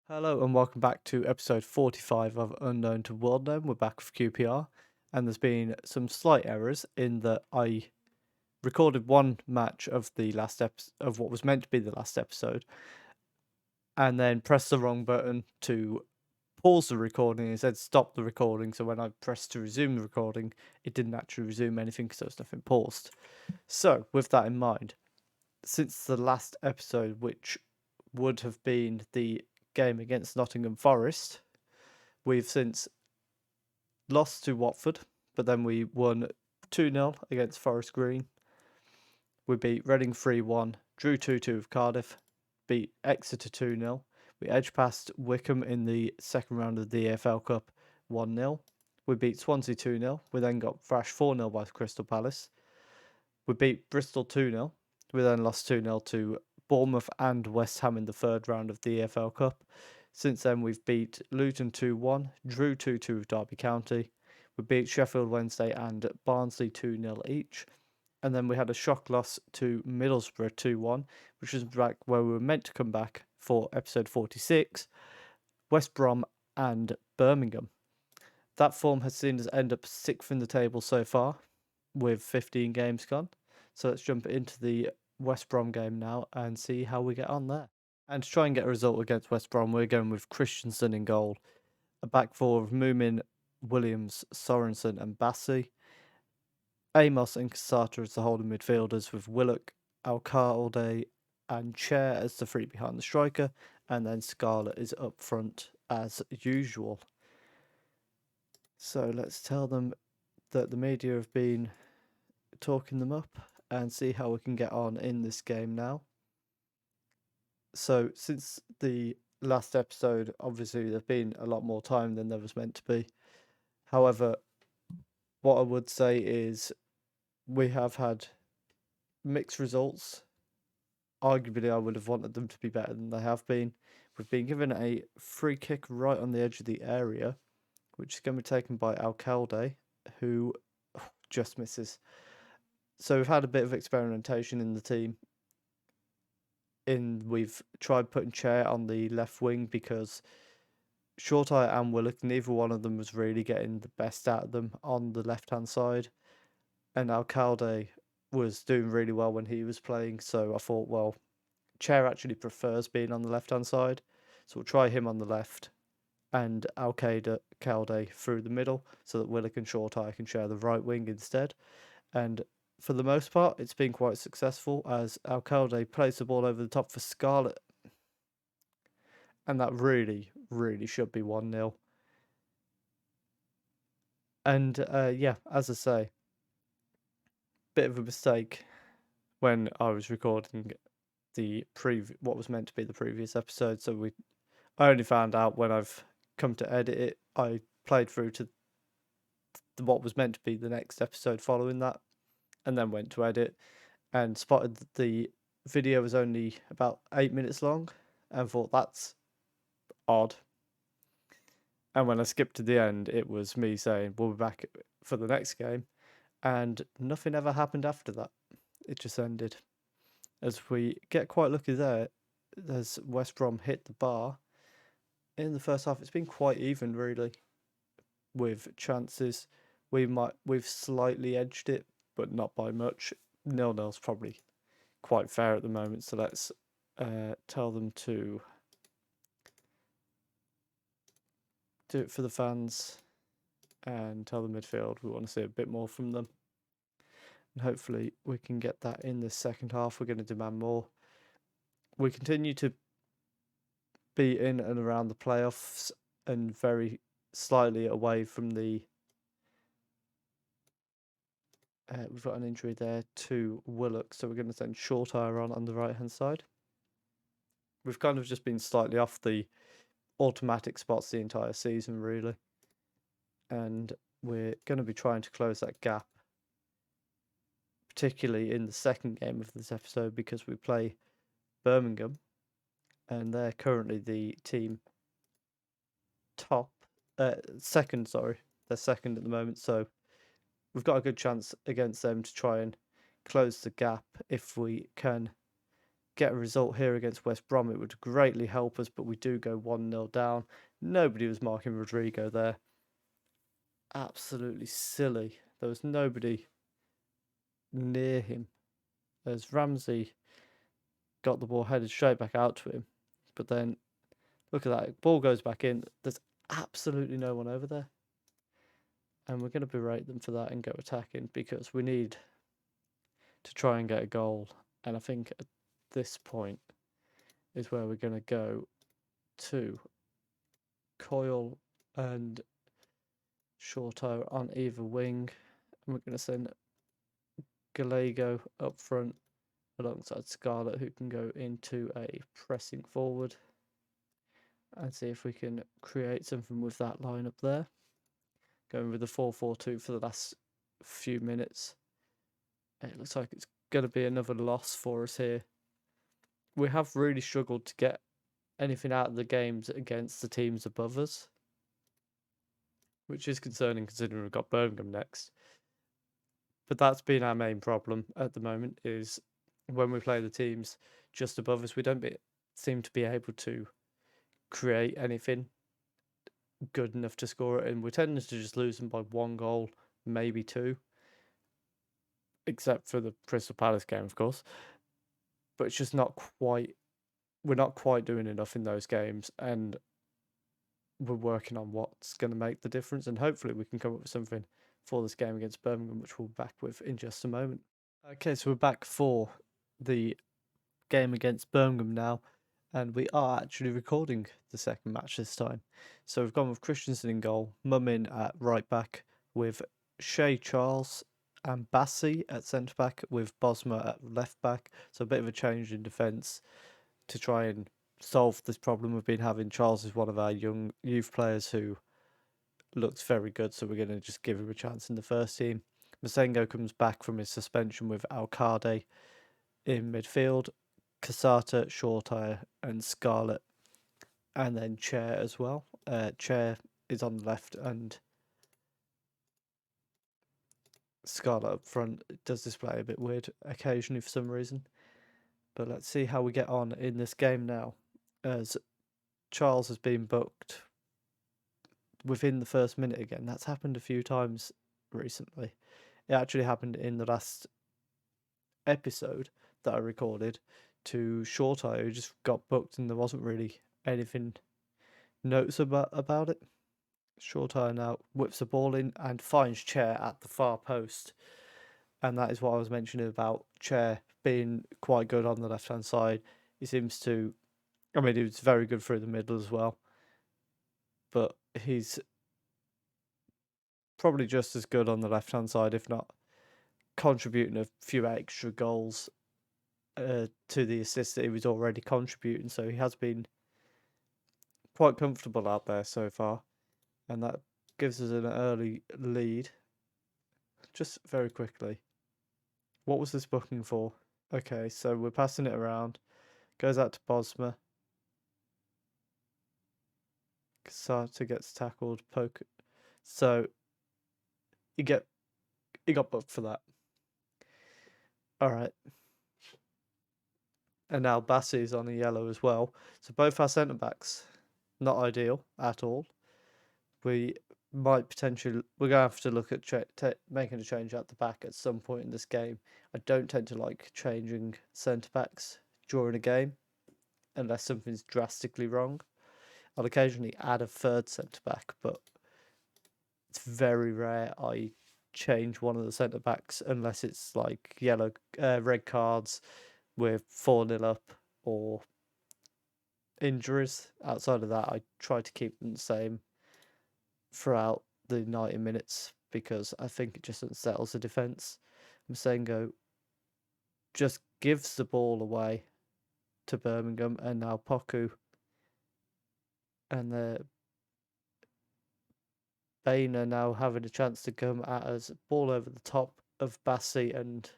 Hello and welcome back to episode 45 of Unknown to World Known. We're back with QPR, and there's been some slight errors in that I recorded one match of the last of what was meant to be the last episode, and then pressed the wrong button to pause the recording and said stop the recording. So when I pressed to resume the recording, it didn't actually resume anything because there was nothing paused. So with that in mind, since the last episode, which would have been the game against Nottingham Forest, we've since lost to Watford, but then we won 2-0 against Forest Green. We beat Reading 3-1, drew 2-2 with Cardiff, beat Exeter 2-0. We edged past Wickham in the second round of the EFL Cup 1-0. We beat Swansea 2-0. We then got thrashed 4-0 by Crystal Palace. We beat Bristol 2-0. We then lost 2-0 to Bournemouth and West Ham in the third round of the EFL Cup. Since then, we've beat Luton 2-1, drew 2-2 with Derby County. We beat Sheffield Wednesday and Barnsley 2-0 each. And then we had a shock loss to Middlesbrough 2-1, which was back where we were meant to come back for episode 46, West Brom and Birmingham. That form has seen us end up 6th in the table so far, with 15 games gone. So let's jump into the West Brom game now and see how we get on there. And to try and get a result against West Brom, we're going with Christensen in goal, a back four of Moomin, Williams, Sorensen and Bassi, Amos and Casata as the holding midfielders, with Willock, Alcalde and Chair as the three behind the striker, and then Scarlett is up front as usual. So let's tell them that the media have been talking them up and see how we can get on in this game now. So since the last episode, obviously there's been a lot more time than there was meant to be. However, what I would say is we have had mixed results. Arguably, I would have wanted them to be better than they have been. We've been given a free kick right on the edge of the area, which is going to be taken by Alcalde, who just misses. So we've had a bit of experimentation in the team. We've tried putting Chair on the left wing because Shorteye and Willock, neither one of them was really getting the best out of them on the left-hand side. And Alcalde was doing really well when he was playing, so I thought, well, Chair actually prefers being on the left-hand side, so we'll try him on the left and Alcalde through the middle so that Willock and Shorteye can share the right wing instead. And for the most part, it's been quite successful as Alcalde plays the ball over the top for Scarlett. And that really, really should be 1-0. And yeah, as I say, bit of a mistake when I was recording the what was meant to be the previous episode. So I only found out when I've come to edit it. I played through to what was meant to be the next episode following that, and then went to edit and spotted that the video was only about 8 minutes long, and thought that's odd. And when I skipped to the end, it was me saying we'll be back for the next game, and nothing ever happened after that. It just ended. As we get quite lucky there, as West Brom hit the bar. In the first half, it's been quite even, really, with chances. We've slightly edged it, but not by much. 0-0's probably quite fair at the moment, so let's tell them to do it for the fans and tell the midfield we want to see a bit more from them. And hopefully we can get that in the second half. We're going to demand more. We continue to be in and around the playoffs and very slightly away from the... we've got an injury there to Willock, so we're going to send Shortire on the right-hand side. We've kind of just been slightly off the automatic spots the entire season, really. And we're going to be trying to close that gap, particularly in the second game of this episode, because we play Birmingham, and they're currently the team second, sorry. They're second at the moment, so we've got a good chance against them to try and close the gap if we can get a result here against West Brom, it would greatly help us, but we do go 1-0 down. Nobody was marking Rodrigo there. Absolutely silly. There was nobody near him as Ramsey got the ball headed straight back out to him. But then, look at that. Ball goes back in. There's absolutely no one over there. And we're going to berate them for that and go attacking because we need to try and get a goal. And I think at this point is where we're going to go to Coyle and Shorto on either wing. And we're going to send Gallego up front alongside Scarlett, who can go into a pressing forward and see if we can create something with that lineup there. Going with the 4-4-2 for the last few minutes. It looks like it's going to be another loss for us here. We have really struggled to get anything out of the games against the teams above us, which is concerning considering we've got Birmingham next. But that's been our main problem at the moment, is when we play the teams just above us, we don't seem to be able to create anything good enough to score it, and we're tending to just lose them by 1 goal, maybe 2, except for the Crystal Palace game, of course. But it's just not quite, we're not quite doing enough in those games, and we're working on what's going to make the difference, and hopefully we can come up with something for this game against Birmingham, which we'll be back with in just a moment. Okay, so we're back for the game against Birmingham now, and we are actually recording the second match this time. So we've gone with Christensen in goal, Mumin at right back, with Shea Charles and Bassi at centre back, with Bosma at left back. So a bit of a change in defence to try and solve this problem we've been having. Charles is one of our young youth players who looks very good, so we're going to just give him a chance in the first team. Masengo comes back from his suspension with Alcade in midfield, Casata, Shortire, and Scarlett, and then Chair as well. Chair is on the left, and Scarlett up front. It does display a bit weird occasionally for some reason. But let's see how we get on in this game now, as Charles has been booked within the first minute again. That's happened a few times recently. It actually happened in the last episode that I recorded to Shortire, who just got booked and there wasn't really anything noticeable about it. Shortire now whips the ball in and finds Chair at the far post. And that is what I was mentioning about Chair being quite good on the left-hand side. He seems to, I mean, he was very good through the middle as well. But he's probably just as good on the left-hand side, if not contributing a few extra goals to the assist that he was already contributing. So he has been quite comfortable out there so far. And that gives us an early lead. Just very quickly, what was this booking for? Okay, so we're passing it around. Goes out to Bosma. Casata gets tackled. Poke. So he got booked for that. All right. And now Bassi is on a yellow as well. So both our centre backs, not ideal at all. We might potentially, we're going to have to look at making a change at the back at some point in this game. I don't tend to like changing centre backs during a game unless something's drastically wrong. I'll occasionally add a third centre back, but it's very rare I change one of the centre backs unless it's like red cards with 4-0 up or injuries. Outside of that, I try to keep them the same throughout the 90 minutes because I think it just unsettles the defence. Masengo just gives the ball away to Birmingham, and now Poku and the Bain are now having a chance to come at us. Ball over the top of Bassi, and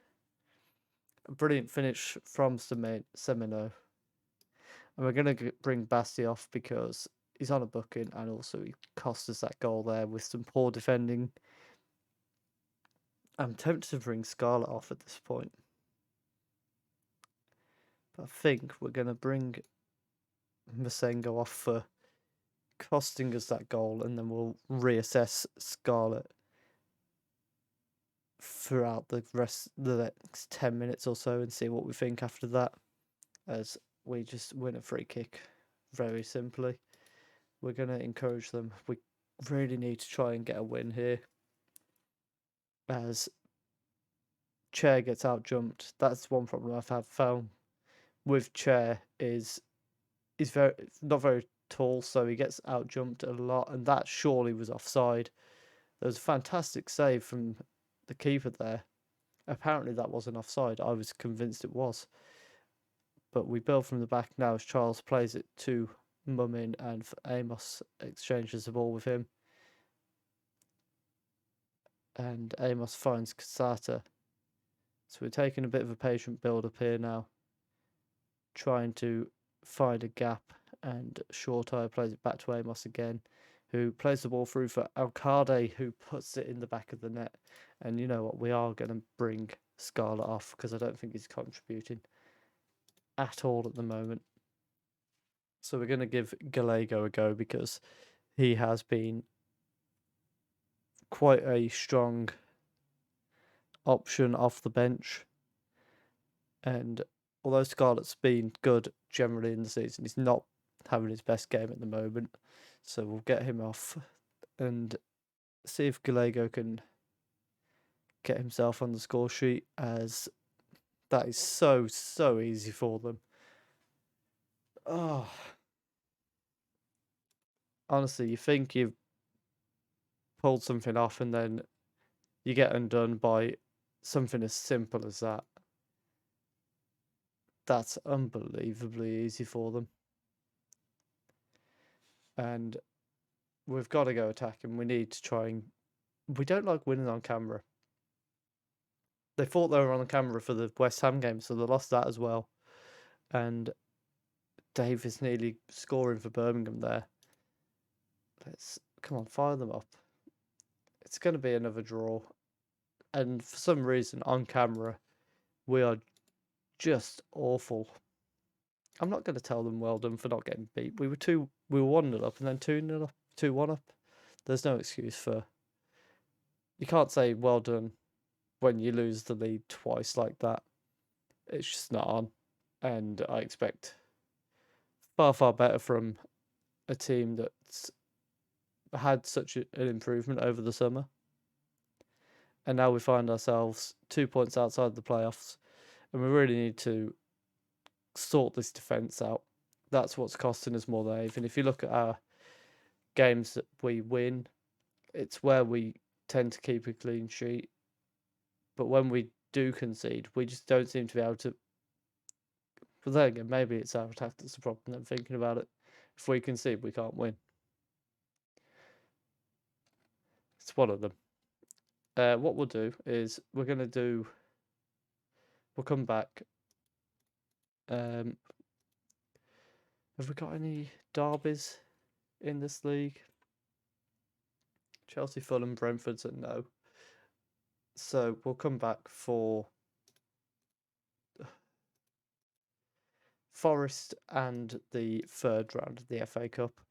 a brilliant finish from Semino. And we're going to bring Bassi off because he's on a booking, and also he cost us that goal there with some poor defending. I'm tempted to bring Scarlett off at this point, But I think we're going to bring Masengo off for costing us that goal, and then we'll reassess Scarlett throughout the next 10 minutes or so and see what we think after that, as we just win a free kick very simply. We're going to encourage them. We really need to try and get a win here, as Chair gets out jumped. That's one problem I've found with Chair is he's not very tall, so he gets out jumped a lot, and that surely was offside. There was a fantastic save from the keeper there. Apparently that wasn't offside. I was convinced it was. But we build from the back now as Charles plays it to Mumin, and Amos exchanges the ball with him. And Amos finds Kasata. So we're taking a bit of a patient build up here now, trying to find a gap, and Shortire plays it back to Amos again, who plays the ball through for Alcade, who puts it in the back of the net. And you know what, we are going to bring Scarlett off, because I don't think he's contributing at all at the moment. So we're going to give Gallego a go, because he has been quite a strong option off the bench. And although Scarlett's been good generally in the season, he's not having his best game at the moment. So we'll get him off and see if Gallego can get himself on the score sheet, as that is so easy for them. Oh, honestly, you think you've pulled something off, and then you get undone by something as simple as that. That's unbelievably easy for them. And we've got to go attacking. We need to try and... We don't like winning on camera. They thought they were on camera for the West Ham game, so they lost that as well. And Dave is nearly scoring for Birmingham there. Come on, fire them up. It's going to be another draw. And for some reason, on camera, we are just awful. I'm not going to tell them well done for not getting beat. We were 1-0 up, and then 2-0 up, 2-1 up. There's no excuse for... You can't say well done when you lose the lead twice like that. It's just not on. And I expect far better from a team that's had such an improvement over the summer. And now we find ourselves 2 points outside the playoffs, and we really need to sort this defence out. That's what's costing us more than anything. If you look at our games that we win, it's where we tend to keep a clean sheet. But when we do concede, we just don't seem to be able to... But then again, maybe it's our attack that's the problem. I'm thinking about it. If we concede, we can't win. It's one of them. What we'll do is we'll come back. Have we got any derbies in this league? Chelsea, Fulham, Brentford's a no. So we'll come back for Forest and the third round of the FA Cup.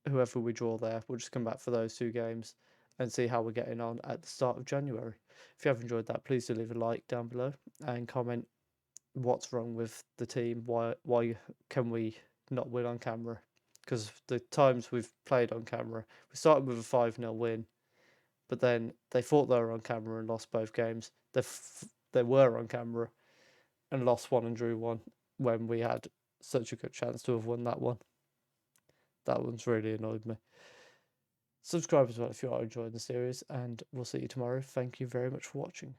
Whoever we draw there, we'll just come back for those 2 games and see how we're getting on at the start of January. If you have enjoyed that, please do leave a like down below and comment what's wrong with the team. Why can we not win on camera? Because the times we've played on camera, we started with a 5-0 win, but then they thought they were on camera and lost both games. They were on camera and lost one and drew one, when we had such a good chance to have won that one. That one's really annoyed me. Subscribe as well if you are enjoying the series, and we'll see you tomorrow. Thank you very much for watching.